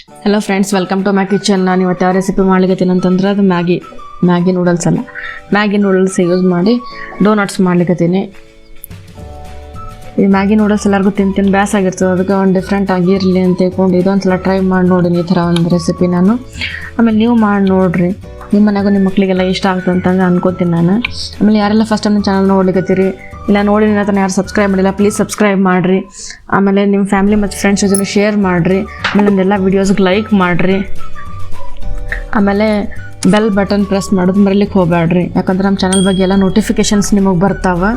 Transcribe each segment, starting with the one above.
Hello friends, welcome to my kitchen. ನಾನು ಇವತ್ತು ಯಾವ ರೆಸಿಪಿ ಮಾಡ್ಲಿಕ್ಕತ್ತೀನಿ ಅಂತಂದ್ರೆ ಅದು ಮ್ಯಾಗಿ ನೂಡಲ್ಸ್ ಅಲ್ಲ, ಮ್ಯಾಗಿ ನೂಡಲ್ಸ್ ಯೂಸ್ ಮಾಡಿ ಡೋನಟ್ಸ್ ಮಾಡ್ಲಿಕ್ಕತ್ತೀನಿ. ಈ ಮ್ಯಾಗಿ ನೂಡಲ್ಸ್ ಎಲ್ಲರಿಗೂ ತಿಂತೀನಿ ಬೇಸಾಗಿರ್ತದೆ, ಅದಕ್ಕೆ ಒಂದು ಡಿಫ್ರೆಂಟ್ ಆಗಿರಲಿ ಅಂತ ತಿಳ್ಕೊಂಡು ಇದೊಂದ್ಸಲ ಟ್ರೈ ಮಾಡಿ ನೋಡಿನಿ ಈ ಥರ ಒಂದು ರೆಸಿಪಿ ನಾನು. ಆಮೇಲೆ ನೀವು ಮಾಡಿ ನೋಡಿರಿ, ನಿಮ್ಮ ಮನೆಗೂ ನಿಮ್ಮ ಮಕ್ಕಳಿಗೆಲ್ಲ ಇಷ್ಟ ಆಗ್ತದೆ ಅಂತಂದು ಅನ್ಕೋತೀನಿ ನಾನು. ಆಮೇಲೆ ಯಾರೆಲ್ಲ ಫಸ್ಟ್ ಟೈಮ್ ನನ್ನ ಚಾನಲ್ ನೋಡ್ಲಿಕ್ಕತ್ತೀರಿ, ಇಲ್ಲ ನೋಡಿ ನನ್ನ ಹತ್ರ ಯಾರು ಸಬ್ಸ್ಕ್ರೈಬ್ ಮಾಡಿಲ್ಲ, ಪ್ಲೀಸ್ ಸಬ್ಸ್ಕ್ರೈಬ್ ಮಾಡಿರಿ. ಆಮೇಲೆ ನಿಮ್ಮ ಫ್ಯಾಮಿಲಿ ಮತ್ತು ಫ್ರೆಂಡ್ಸ್ ಜೊತೆ ಶೇರ್ ಮಾಡಿರಿ. ಆಮೇಲೆ ನಮ್ದೆಲ್ಲ ವೀಡಿಯೋಸ್ಗೆ ಲೈಕ್ ಮಾಡಿರಿ. ಆಮೇಲೆ ಬೆಲ್ ಬಟನ್ ಪ್ರೆಸ್ ಮಾಡೋದು ಮರಿಲಿಕ್ಕೆ ಹೋಗಬೇಡ್ರಿ, ಯಾಕಂದ್ರೆ ನಮ್ಮ ಚಾನಲ್ ಬಗ್ಗೆ ಎಲ್ಲ ನೋಟಿಫಿಕೇಷನ್ಸ್ ನಿಮಗೆ ಬರ್ತಾವೆ.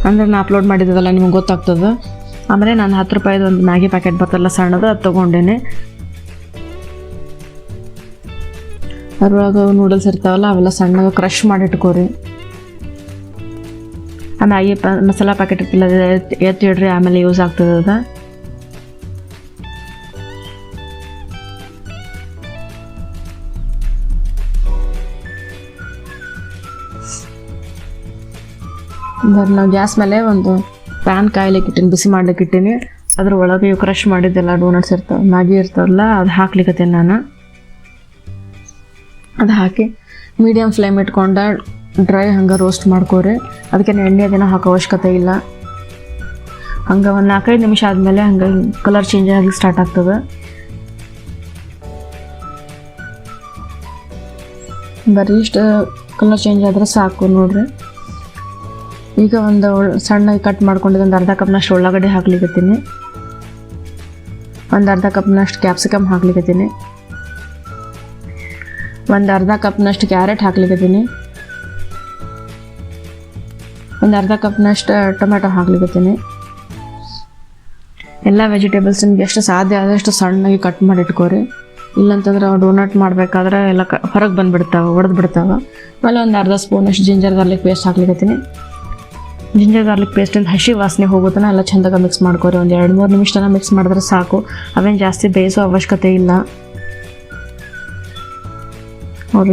ಅಂದರೆ ನಾನು ಅಪ್ಲೋಡ್ ಮಾಡಿದ್ದೆಲ್ಲ ನಿಮ್ಗೆ ಗೊತ್ತಾಗ್ತದೆ. ಆಮೇಲೆ ನಾನು 10 ರೂಪಾಯಿದು ಒಂದು ಮ್ಯಾಗಿ ಪ್ಯಾಕೆಟ್ ಬರ್ತಲ್ಲ ಸಣ್ಣದು, ಅದು ತೊಗೊಂಡೇನೆ. ಅದ್ರೊಳಗೆ ನೂಡಲ್ಸ್ ಇರ್ತಾವಲ್ಲ ಅವೆಲ್ಲ ಸಣ್ಣಗೆ ಕ್ರಷ್ ಮಾಡಿಟ್ಕೋರಿ. ಆ ಮ್ಯಾಗಿ ಮಸಾಲ ಪ್ಯಾಕೆಟ್ ಇರ್ತಿಲ್ಲ ಎತ್ತಿಡ್ರಿ, ಆಮೇಲೆ ಯೂಸ್ ಆಗ್ತದೆ ಅದು. ನಾವು ಗ್ಯಾಸ್ ಮೇಲೆ ಒಂದು ಪ್ಯಾನ್ ಕಾಯ್ಲಿಕ್ಕೆ ಇಟ್ಟೀನಿ, ಬಿಸಿ ಮಾಡ್ಲಿಕ್ಕೆ ಇಟ್ಟೀನಿ. ಅದ್ರ ಒಳಗೆ ಇವು ಕ್ರಷ್ ಮಾಡಿದ್ದೆಲ್ಲ ಡೋನಟ್ಸ್ ಇರ್ತಾವೆ, ಮ್ಯಾಗಿ ಇರ್ತಾವಲ್ಲ, ಅದು ಹಾಕ್ಲಿಕ್ಕತ್ತೀನಿ ನಾನು. ಅದು ಹಾಕಿ ಮೀಡಿಯಮ್ ಫ್ಲೇಮ್ ಇಟ್ಕೊಂಡು ಡ್ರೈ ಹಂಗೆ ರೋಸ್ಟ್ ಮಾಡ್ಕೋರಿ. ಅದಕ್ಕೆ ಎಣ್ಣೆ ಅದೇನೋ ಹಾಕೋ ಅವಶ್ಯಕತೆ ಇಲ್ಲ. ಹಂಗೆ ಒಂದು 4-5 ನಿಮಿಷ ಆದಮೇಲೆ ಹಂಗೆ ಕಲರ್ ಚೇಂಜ್ ಆಗಿ ಸ್ಟಾರ್ಟ್ ಆಗ್ತದೆ. ಬರೀ ಇಷ್ಟು ಕಲರ್ ಚೇಂಜ್ ಆದರೆ ಸಾಕು ನೋಡ್ರಿ. ಈಗ ಒಂದು ಸಣ್ಣಗೆ ಕಟ್ ಮಾಡ್ಕೊಂಡಿದ್ದು ಒಂದು ಅರ್ಧ ಕಪ್ನಷ್ಟು ಉಳ್ಳಾಗಡ್ಡೆ ಹಾಕ್ಲಿಕ್ಕತ್ತೀನಿ, ಒಂದು ಅರ್ಧ ಕಪ್ನಷ್ಟು ಕ್ಯಾಪ್ಸಿಕಮ್ ಹಾಕ್ಲಿಕ್ಕತ್ತೀನಿ, ಒಂದು ಅರ್ಧ ಕಪ್ನಷ್ಟು ಕ್ಯಾರೆಟ್ ಹಾಕ್ಲಿಕ್ಕತ್ತೀನಿ, ಒಂದು ಅರ್ಧ ಕಪ್ನಷ್ಟು ಟೊಮೆಟೊ ಹಾಕ್ಲಿಕ್ಕತ್ತೀನಿ. ಎಲ್ಲ ವೆಜಿಟೇಬಲ್ಸ್ ನಿಮ್ಗೆ ಎಷ್ಟು ಸಾಧ್ಯ ಆದಷ್ಟು ಸಣ್ಣಗೆ ಕಟ್ ಮಾಡಿ ಇಟ್ಕೋರಿ. ಇಲ್ಲಂತಂದ್ರೆ ಡೋನಟ್ ಮಾಡಬೇಕಾದ್ರೆ ಎಲ್ಲ ಹೊರಗೆ ಬಂದುಬಿಡ್ತಾವೆ, ಒಡೆದು ಬಿಡ್ತಾವೆ. ಆಮೇಲೆ ಒಂದು ಅರ್ಧ ಸ್ಪೂನಷ್ಟು ಜಿಂಜರ್ ಗಾರ್ಲಿಕ್ ಪೇಸ್ಟ್ ಹಾಕ್ಲಿಕ್ಕತ್ತೀನಿ. ಜಿಂಜರ್ ಗಾರ್ಲಿಕ್ ಪೇಸ್ಟಿಂದ ಹಸಿ ವಾಸನೆ ಹೋಗುತ್ತಾನೆ ಎಲ್ಲ ಚೆಂದಾಗ ಮಿಕ್ಸ್ ಮಾಡ್ಕೋರಿ. ಒಂದು 2-3 ನಿಮಿಷ ತನಕ ಮಿಕ್ಸ್ ಮಾಡಿದ್ರೆ ಸಾಕು, ಅವೇನು ಜಾಸ್ತಿ ಬೇಯಿಸೋ ಅವಶ್ಯಕತೆ ಇಲ್ಲ.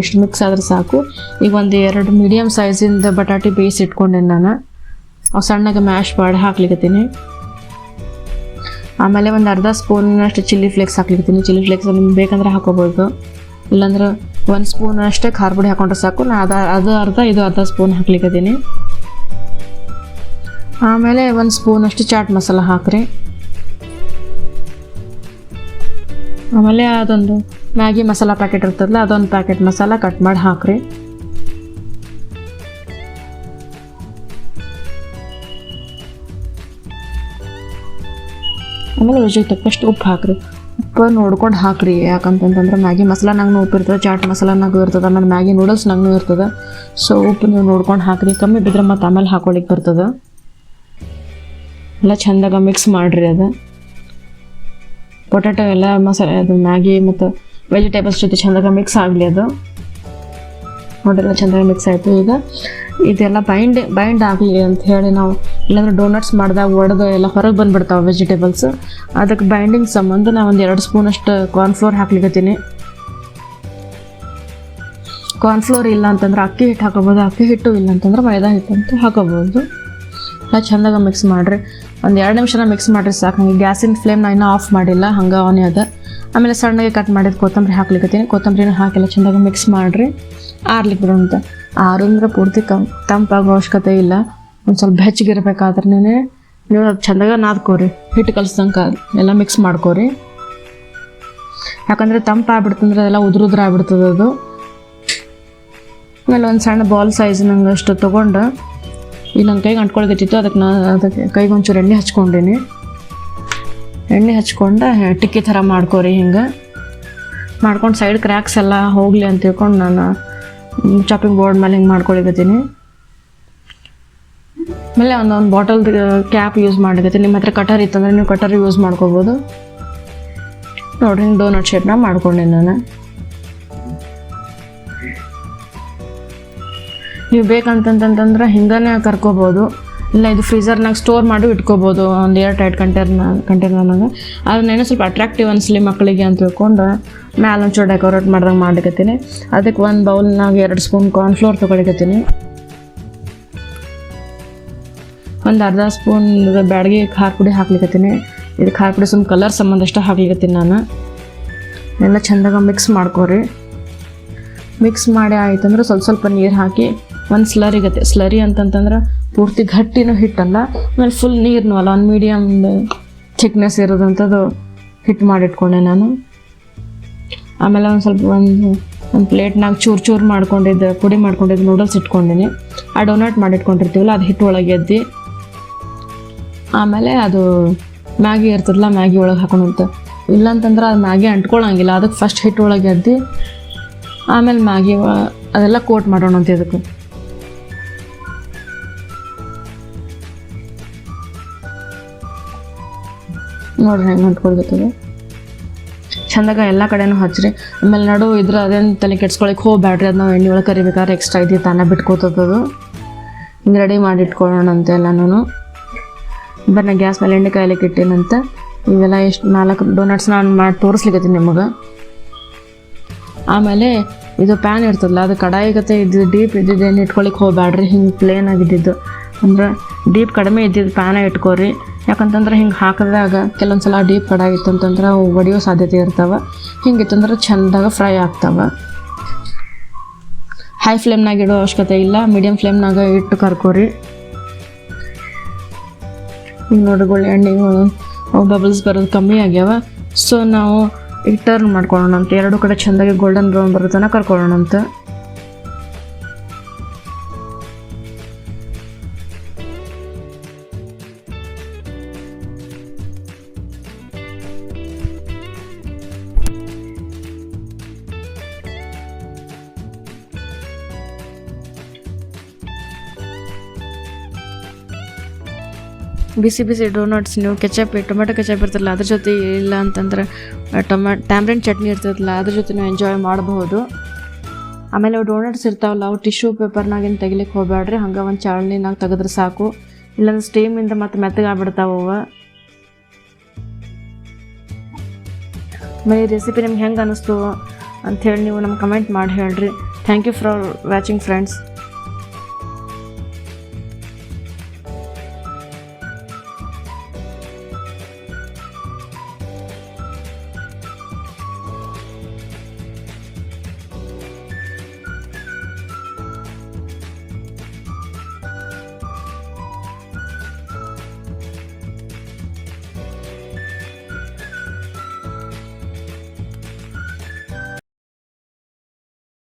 ಇಷ್ಟು ಮಿಕ್ಸ್ ಆದರೆ ಸಾಕು. ಈಗ ಒಂದು 2 ಮೀಡಿಯಮ್ ಸೈಜಿಂದ ಬಟಾಟೆ ಬೇಯಿಸಿ ಇಟ್ಕೊಂಡೆ ನಾನು, ಅವು ಸಣ್ಣಗೆ ಮ್ಯಾಶ್ ಮಾಡಿ ಹಾಕ್ಲಿಕ್ಕತ್ತೀನಿ. ಆಮೇಲೆ ಒಂದು ಅರ್ಧ ಸ್ಪೂನಷ್ಟು ಚಿಲ್ಲಿ ಫ್ಲೇಕ್ಸ್ ಹಾಕ್ಲಿಕ್ಕತ್ತೀನಿ. ಚಿಲ್ಲಿ ಫ್ಲೇಕ್ಸ್ ನಿಮ್ಗೆ ಬೇಕಂದ್ರೆ ಹಾಕೋಬೋದು, ಇಲ್ಲಾಂದ್ರೆ 1 ಸ್ಪೂನ್ ಅಷ್ಟೇ ಖಾರ ಪುಡಿ ಹಾಕೊಂಡ್ರೆ ಸಾಕು. ನಾನು ಅದು ಅರ್ಧ ಇದು ಅರ್ಧ ಸ್ಪೂನ್ ಹಾಕ್ಲಿಕ್ಕತ್ತೀನಿ. ಆಮೇಲೆ 1 ಸ್ಪೂನಷ್ಟು ಚಾಟ್ ಮಸಾಲ ಹಾಕ್ರಿ. ಆಮೇಲೆ ಅದೊಂದು ಮ್ಯಾಗಿ ಮಸಾಲ ಪ್ಯಾಕೆಟ್ ಇರ್ತದಲ್ಲ, ಅದೊಂದು ಪ್ಯಾಕೆಟ್ ಮಸಾಲ ಕಟ್ ಮಾಡಿ ಹಾಕ್ರಿ. ಆಮೇಲೆ ರುಚಿಗೆ ತಕ್ಕಷ್ಟು ಉಪ್ಪು ಹಾಕ್ರಿ. ಉಪ್ಪು ನೋಡ್ಕೊಂಡು ಹಾಕ್ರಿ, ಯಾಕಂತಂದ್ರೆ ಮ್ಯಾಗಿ ಮಸಾಲನಾಗೂ ಉಪ್ಪು ಇರ್ತದೆ, ಚಾಟ್ ಮಸಾಲನಾಗೂ ಇರ್ತದೆ, ಆಮೇಲೆ ಮ್ಯಾಗಿ ನೂಡಲ್ಸ್ನಾಗೂ ಇರ್ತದೆ. ಸೊ ಉಪ್ಪು ನೀವು ನೋಡ್ಕೊಂಡು ಹಾಕ್ರಿ, ಕಮ್ಮಿ ಬಿದ್ದರೆ ಮತ್ತು ಆಮೇಲೆ ಹಾಕೊಳ್ಳಿಕ್ಕೆ ಬರ್ತದೆ. ಎಲ್ಲ ಚೆಂದಾಗ ಮಿಕ್ಸ್ ಮಾಡಿರಿ. ಅದು ಪೊಟ್ಯಾಟೊ ಎಲ್ಲ ಮಸಾಲೆ ಅದು ಮ್ಯಾಗಿ ಮತ್ತು ವೆಜಿಟೇಬಲ್ಸ್ ಜೊತೆ ಚೆಂದಾಗ ಮಿಕ್ಸ್ ಆಗಲಿ. ಅದು ನೋಡಿಲ್ಲ ಚೆಂದಾಗಿ ಮಿಕ್ಸ್ ಆಯಿತು. ಈಗ ಇದೆಲ್ಲ ಬೈಂಡ್ ಆಗಲಿ ಅಂತ ಹೇಳಿ ನಾವು, ಇಲ್ಲಾಂದ್ರೆ ಡೋನಟ್ಸ್ ಮಾಡಿದಾಗ ಒಡೆದು ಎಲ್ಲ ಹೊರಗೆ ಬಂದುಬಿಡ್ತಾವೆ ವೆಜಿಟೇಬಲ್ಸ್. ಅದಕ್ಕೆ ಬೈಂಡಿಂಗ್ ಸಂಬಂಧ ನಾನು ಒಂದು 2 ಸ್ಪೂನಷ್ಟು ಕಾರ್ನ್ಫ್ಲೋರ್ ಹಾಕ್ಲಿಕ್ಕತ್ತೀನಿ. ಕಾರ್ನ್ಫ್ಲೋರ್ ಇಲ್ಲ ಅಂತಂದ್ರೆ ಅಕ್ಕಿ ಹಿಟ್ಟು ಹಾಕೋಬೋದು, ಅಕ್ಕಿ ಹಿಟ್ಟು ಇಲ್ಲ ಅಂತಂದ್ರೆ ಮೈದಾ ಹಿಟ್ಟು ಅಂತ ಹಾಕೋಬೋದು. ಎಲ್ಲ ಚೆಂದಾಗ ಮಿಕ್ಸ್ ಮಾಡಿರಿ. ಒಂದು 2 ನಿಮಿಷನ ಮಿಕ್ಸ್ ಮಾಡಿರಿ ಸಾಕು. ಹಂಗೆ ಗ್ಯಾಸಿನ ಫ್ಲೇಮ್ನ ಇನ್ನೂ ಆಫ್ ಮಾಡಿಲ್ಲ, ಹಂಗೆ ಆನೇ ಅದ. ಆಮೇಲೆ ಸಣ್ಣಗೆ ಕಟ್ ಮಾಡಿದ ಕೊತ್ತಂಬರಿ ಹಾಕ್ಲಿಕ್ಕತ್ತೀನಿ. ಕೊತ್ತಂಬರಿನ ಹಾಕಿಲ್ಲ ಚೆಂದಾಗ ಮಿಕ್ಸ್ ಮಾಡಿರಿ. ಆರ್ಲಿಕ್ಕೆ ಬಿಡೋಂತ, ಆರಂದ್ರೆ ಪೂರ್ತಿ ತಂಪಾಗೋ ಅವಶ್ಯಕತೆ ಇಲ್ಲ. ಒಂದು ಸ್ವಲ್ಪ ಬೆಚ್ಚಗಿರ್ಬೇಕಾದ್ರೆ ನೀವು ಅದು ಚೆಂದಾಗ ನಾದ್ಕೋರಿ, ಹಿಟ್ಟು ಕಲಿಸ್ದಂಗೆ ಎಲ್ಲ ಮಿಕ್ಸ್ ಮಾಡ್ಕೋರಿ. ಯಾಕಂದರೆ ತಂಪಾಗ್ಬಿಡ್ತಂದ್ರೆ ಅದೆಲ್ಲ ಉದುರುದ್ರ ಆಗ್ಬಿಡ್ತದೆ ಅದು. ಆಮೇಲೆ ಒಂದು ಸಣ್ಣ ಬಾಲ್ ಸೈಜ್ ನಂಗೆ ಅಷ್ಟು ತೊಗೊಂಡು, ಈಗ ನನ್ನ ಕೈಗೆ ಅಂಟ್ಕೊಳ್ತಿತ್ತು, ಅದಕ್ಕೆ ಕೈಗೆ ಒಂಚೂರು ಎಣ್ಣೆ ಹಚ್ಕೊಂಡೀನಿ. ಎಣ್ಣೆ ಹಚ್ಕೊಂಡು ಟಿಕ್ಕಿ ಥರ ಮಾಡ್ಕೋರಿ. ಹಿಂಗೆ ಮಾಡ್ಕೊಂಡು ಸೈಡ್ ಕ್ರ್ಯಾಕ್ಸ್ ಎಲ್ಲ ಹೋಗಲಿ ಅಂತ ತಿಳ್ಕೊಂಡು ನಾನು ಚಾಪಿಂಗ್ ಬೋರ್ಡ್ ಮೇಲೆ ಹಿಂಗೆ ಮಾಡ್ಕೊಳಿಕತ್ತೀನಿ. ಆಮೇಲೆ ಒಂದೊಂದು ಬಾಟಲ್ದು ಕ್ಯಾಪ್ ಯೂಸ್ ಮಾಡಿಕತ್ತೀನಿ. ನಿಮ್ಮ ಹತ್ರ ಕಟರ್ ಇತ್ತಂದ್ರೆ ನೀವು ಕಟರ್ ಯೂಸ್ ಮಾಡ್ಕೋಬೋದು. ನೋಡ್ರಿ ಹಿಂಗೆ ಡೋನಟ್ ಶೇಪ್ನ ಮಾಡ್ಕೊಂಡೀನಿ ನಾನು. ನೀವು ಬೇಕಂತಂತಂದ್ರೆ ಹಿಂಗೇ ಕರ್ಕೋಬೋದು, ಇಲ್ಲ ಇದು ಫ್ರೀಝರ್ನಾಗ ಸ್ಟೋರ್ ಮಾಡಿ ಇಟ್ಕೋಬೋದು ಒಂದು ಏರ್ ಟೈಟ್ ಕಂಟೈನರ್ನಾಗ. ಅದನ್ನೇನೋ ಸ್ವಲ್ಪ ಅಟ್ರಾಕ್ಟಿವ್ ಅನಿಸ್ಲಿ ಮಕ್ಕಳಿಗೆ ಅಂತ ತಿಳ್ಕೊಂಡು ಮ್ಯಾಲೆ ಒಂಚೂರು ಡೆಕೋರೇಟ್ ಮಾಡ್ದಂಗೆ ಮಾಡ್ಲಿಕ್ಕತ್ತೀನಿ. ಅದಕ್ಕೆ ಒಂದು ಬೌಲ್ನಾಗ 2 ಸ್ಪೂನ್ ಕಾರ್ನ್ಫ್ಲೋರ್ ತೊಗೊಳಿಕತ್ತೀನಿ. ಒಂದು ಅರ್ಧ ಸ್ಪೂನ್ ಬ್ಯಾಡಗಿ ಖಾರ ಪುಡಿ ಹಾಕ್ಲಿಕ್ಕತ್ತೀನಿ. ಇದು ಖಾರ ಪುಡಿ ಸುಮ್ಮ ಕಲರ್ ಸಂಬಂಧ ಅಷ್ಟೇ ಹಾಕ್ಲಿಕ್ಕತ್ತೀನಿ ನಾನು. ಎಲ್ಲ ಚೆಂದಾಗ ಮಿಕ್ಸ್ ಮಾಡ್ಕೊರಿ. ಮಿಕ್ಸ್ ಮಾಡಿ ಆಯ್ತಂದ್ರೆ ಸ್ವಲ್ಪ ನೀರು ಹಾಕಿ ಒಂದು ಸ್ಲರಿಗತ್ತೆ. ಸ್ಲರಿ ಅಂತಂತಂದ್ರೆ ಪೂರ್ತಿ ಗಟ್ಟಿನೂ ಹಿಟ್ಟಲ್ಲ, ಆಮೇಲೆ ಫುಲ್ ನೀರನ್ನೂ ಅಲ್ಲ, ಒಂದು ಮೀಡಿಯಮ್ ಥಿಕ್ನೆಸ್ ಇರೋದಂಥದ್ದು ಹಿಟ್ಟು ಮಾಡಿಟ್ಕೊಂಡೆ ನಾನು. ಆಮೇಲೆ ಒಂದು ಪ್ಲೇಟ್ನಾಗ ಚೂರು ಮಾಡ್ಕೊಂಡಿದ್ದು ಪುಡಿ ಮಾಡ್ಕೊಂಡಿದ್ದು ನೂಡಲ್ಸ್ ಇಟ್ಕೊಂಡಿನಿ. ಆ ಡೋನಟ್ ಮಾಡಿಟ್ಕೊಂಡಿರ್ತೀವಲ್ಲ ಅದು ಹಿಟ್ಟು ಒಳಗೆ ಎದ್ದು, ಆಮೇಲೆ ಅದು ಮ್ಯಾಗಿ ಇರ್ತದಲ್ಲ ಮ್ಯಾಗಿ ಒಳಗೆ ಹಾಕೊಂಡಂತ. ಇಲ್ಲಾಂತಂದ್ರೆ ಅದು ಮ್ಯಾಗಿ ಅಂಟ್ಕೊಳ್ಳೋಂಗಿಲ್ಲ, ಅದಕ್ಕೆ ಫಸ್ಟ್ ಹಿಟ್ಟು ಒಳಗೆ ಎದ್ದು ಆಮೇಲೆ ಮ್ಯಾಗಿ ಅದೆಲ್ಲ ಕೋಟ್ ಮಾಡೋಣ ಅಂತ. ಇದಕ್ಕೆ ನೋಡ್ರಿ ಹೆಂಗೆ ಅಂಟ್ಕೊಳ್ಬೇಕದು. ಚೆಂದಾಗ ಎಲ್ಲ ಕಡೆನೂ ಹಚ್ಚಿರಿ. ಆಮೇಲೆ ನಡು ಇದ್ರೆ ಅದೇನು ತಲೆ ಕೆಡ್ಸ್ಕೊಳಕ್ಕೆ ಹೋಗ್ಬ್ಯಾಡ್ರಿ. ಅದು ನಾವು ಎಣ್ಣೆ ಒಳಗೆ ಕರಿಬೇಕಾದ್ರೆ ಎಕ್ಸ್ಟ್ರಾ ಇದು ತಾನೇ ಬಿಟ್ಕೋತದದು. ಹಿಂಗೆ ರೆಡಿ ಮಾಡಿ ಇಟ್ಕೊಳ್ಳೋಣಂತೆ ಎಲ್ಲನೂ. ಬರ್ನ ಗ್ಯಾಸ್ ಮೇಲೆ ಎಣ್ಣೆ ಕಾಯ್ಲಿಕ್ಕೆ ಇಟ್ಟೇನಂತ. ಇವೆಲ್ಲ ಎಷ್ಟು 4 ಡೋನಟ್ಸ್ ನಾನು ಮಾಡಿ ತೋರಿಸ್ಲಿಕ್ಕತ್ತೀನಿ ನಿಮಗೆ. ಆಮೇಲೆ ಇದು ಪ್ಯಾನ್ ಇರ್ತದಲ್ಲ, ಅದು ಕಡಾಯಿಗತ್ತೆ ಇದ್ದು ಡೀಪ್ ಇದ್ದಿದ್ದೇನು ಇಟ್ಕೊಳಿಕ್ಕೆ ಹೋಗ್ಬ್ಯಾಡ್ರಿ. ಹಿಂಗೆ ಪ್ಲೇನ್ ಆಗಿದ್ದಿದ್ದು ಅಂದ್ರೆ ಡೀಪ್ ಕಡಿಮೆ ಇದ್ದಿದ್ದು ಪ್ಯಾನೇ ಇಟ್ಕೊರಿ. ಯಾಕಂತಂದ್ರೆ ಹಿಂಗೆ ಹಾಕಿದಾಗ ಕೆಲವೊಂದು ಸಲ ಡೀಪ್ ಕಡಾಯಿ ಇತ್ತಂತಂದ್ರೆ ಅವು ಒಡೆಯೋ ಸಾಧ್ಯತೆ ಇರ್ತಾವೆ. ಹಿಂಗಿತ್ತಂದ್ರೆ ಚೆಂದಾಗ ಫ್ರೈ ಆಗ್ತಾವೆ. ಹೈ ಫ್ಲೇಮ್ನಾಗ ಇಡೋ ಅವಶ್ಯಕತೆ ಇಲ್ಲ, ಮೀಡಿಯಮ್ ಫ್ಲೇಮ್ನಾಗ ಇಟ್ಟು ಕರ್ಕೋರಿ. ಹಿಂಗೆ ನೋಡ್ರಿ ಎಣ್ಣೆಗಳು ಬಬಲ್ಸ್ ಬರೋದು ಕಮ್ಮಿ ಆಗ್ಯಾವ. ಸೊ ನಾವು ಈಗ ಟರ್ನ್ ಮಾಡ್ಕೊಳ್ಳೋಣಂತ. 2 ಕಡೆ ಚೆಂದಾಗಿ ಗೋಲ್ಡನ್ ಬ್ರೌನ್ ಬರೋ ತನಕ ಕರ್ಕೊಳ್ಳೋಣಂತ. ಬಿಸಿ ಡೋನಟ್ಸ್ ನೀವು ಟೊಮೆಟೊ ಕೆಚಪ್ ಇರ್ತದಲ್ಲ ಅದ್ರ ಜೊತೆ, ಇಲ್ಲ ಅಂತಂದ್ರೆ ಟ್ಯಾಮ್ರಿನ್ ಚಟ್ನಿ ಇರ್ತದಲ್ಲ ಅದ್ರ ಜೊತೆ ನೀವು ಎಂಜಾಯ್ ಮಾಡಬಹುದು. ಆಮೇಲೆ ಅವು ಡೋನಟ್ಸ್ ಇರ್ತಾವಲ್ಲ ಅವು ಟಿಶ್ಯೂ ಪೇಪರ್ನಾಗೇನು ತೆಗಿಲಿಕ್ಕೆ ಹೋಗ್ಬೇಡ್ರಿ. ಹಂಗೆ ಒಂದು ಚಾಳನಿನಾಗ ತೆಗೆದ್ರೆ ಸಾಕು, ಇಲ್ಲಾಂದ್ರೆ ಸ್ಟೀಮಿಂದ ಮತ್ತೆ ಮೆತ್ತಗಾಗ್ಬಿಡ್ತಾವ ಅವು. ಆಮೇಲೆ ಈ ರೆಸಿಪಿ ನಿಮ್ಗೆ ಹೆಂಗೆ ಅನ್ನಿಸ್ತು ಅಂಥೇಳಿ ನೀವು ನಮ್ಗೆ ಕಮೆಂಟ್ ಮಾಡಿ ಹೇಳ್ರಿ. Thank you for watching friends.